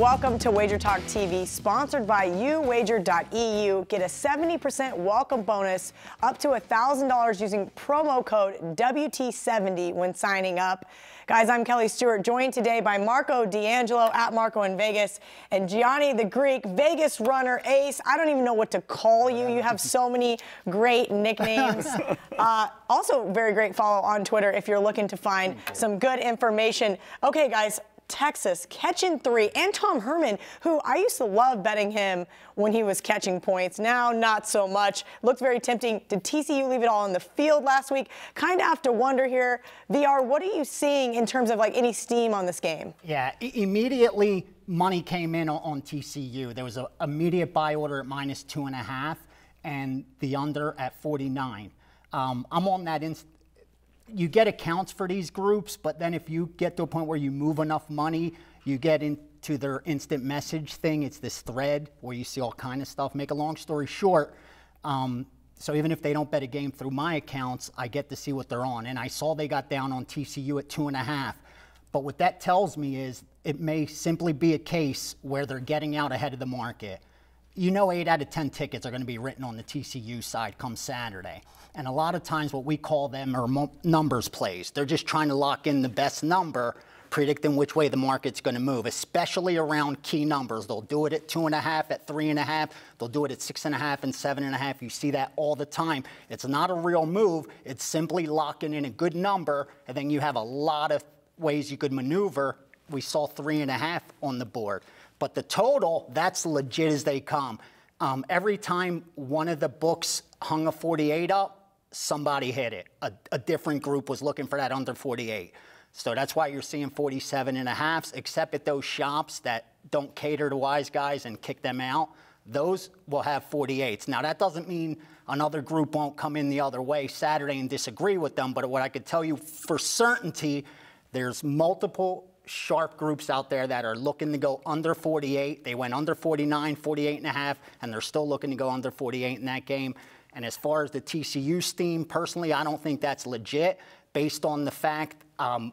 welcome to WagerTalk TV, sponsored by Wager.eu. Get a 70% welcome bonus up to $1,000 using promo code WT70 when signing up. Guys, I'm Kelly Stewart, joined today by Marco D'Angelo at Marco in Vegas and Gianni the Greek, Vegas runner, ace. I don't even know what to call you. You have so many great nicknames. Also, very great follow on Twitter if you're looking to find some good information. Okay, guys. Texas catching 3, and Tom Herman, who I used to love betting him when he was catching points. Now, not so much. Looks very tempting. Did TCU leave it all on the field last week? Kind of have to wonder here. VR, what are you seeing in terms of like any steam on this game? Yeah, immediately money came in on TCU. There was an immediate buy order at -2.5 and the under at 49. I'm on that you get accounts for these groups, but then if you get to a point where you move enough money, you get into their instant message thing. It's this thread where you see all kind of stuff. Make a long story short, so even if they don't bet a game through my accounts, I get to see what they're on. And I saw they got down on TCU at 2.5. But what that tells me is it may simply be a case where they're getting out ahead of the market. You know 8 out of 10 tickets are going to be written on the TCU side come Saturday. And a lot of times what we call them are numbers plays. They're just trying to lock in the best number, predicting which way the market's going to move, especially around key numbers. They'll do it at 2.5, at 3.5. They'll do it at 6.5 and 7.5. You see that all the time. It's not a real move. It's simply locking in a good number, and then you have a lot of ways you could maneuver. We saw 3.5 on the board. But the total, that's legit as they come. Every time one of the books hung a 48 up, somebody hit it. A different group was looking for that under 48. So that's why you're seeing 47.5s, except at those shops that don't cater to wise guys and kick them out. Those will have 48s. Now, that doesn't mean another group won't come in the other way Saturday and disagree with them. But what I could tell you for certainty, there's multiple sharp groups out there that are looking to go under 48. They went under 49, 48.5, and they're still looking to go under 48 in that game. And as far as the TCU steam, personally, I don't think that's legit based on the fact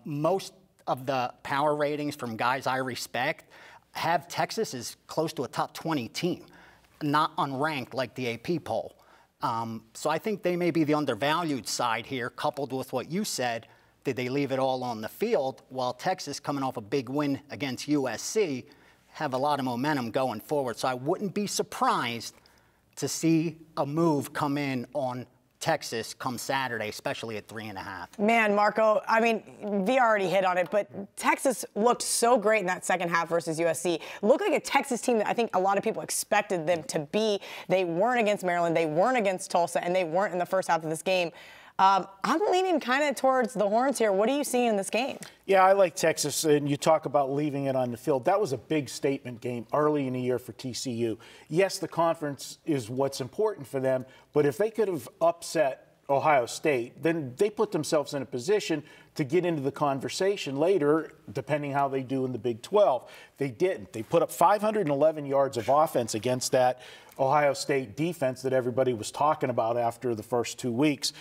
most of the power ratings from guys I respect have Texas as close to a top 20 team, not unranked like the AP poll. So I think they may be the undervalued side here, coupled with what you said. Did they leave it all on the field? While Texas, coming off a big win against USC, have a lot of momentum going forward. So I wouldn't be surprised to see a move come in on Texas come Saturday, especially at 3.5. Man, Marco, I mean, V already hit on it, but Texas looked so great in that second half versus USC. Looked like a Texas team that I think a lot of people expected them to be. They weren't against Maryland, they weren't against Tulsa, and they weren't in the first half of this game. I'm leaning kind of towards the Horns here. What are you seeing in this game? Yeah, I like Texas, and you talk about leaving it on the field. That was a big statement game early in the year for TCU. Yes, the conference is what's important for them, but if they could have upset Ohio State, then they put themselves in a position to get into the conversation later, depending how they do in the Big 12. They didn't. They put up 511 yards of offense against that Ohio State defense that everybody was talking about after the first 2 weeks.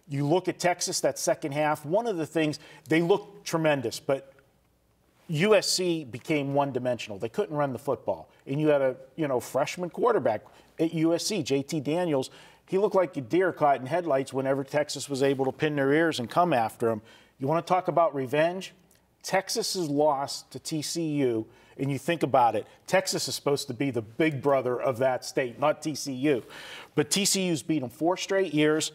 You look at Texas, that second half, one of the things, they looked tremendous, but USC became one-dimensional. They couldn't run the football. And you had a freshman quarterback at USC, JT Daniels. He looked like a deer caught in headlights whenever Texas was able to pin their ears and come after him. You want to talk about revenge? Texas's loss to TCU, and you think about it, Texas is supposed to be the big brother of that state, not TCU. But TCU's beat them 4 straight years.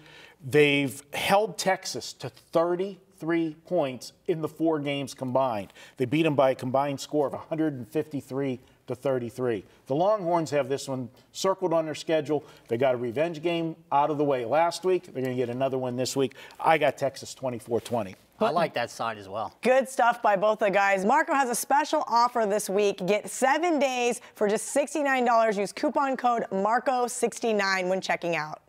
They've held Texas to 33 points in the 4 games combined. They beat them by a combined score of 153-33. The Longhorns have this one circled on their schedule. They got a revenge game out of the way last week. They're going to get another one this week. I got Texas 24-20. I like that side as well. Good stuff by both the guys. Marco has a special offer this week. Get 7 days for just $69. Use coupon code MARCO69 when checking out.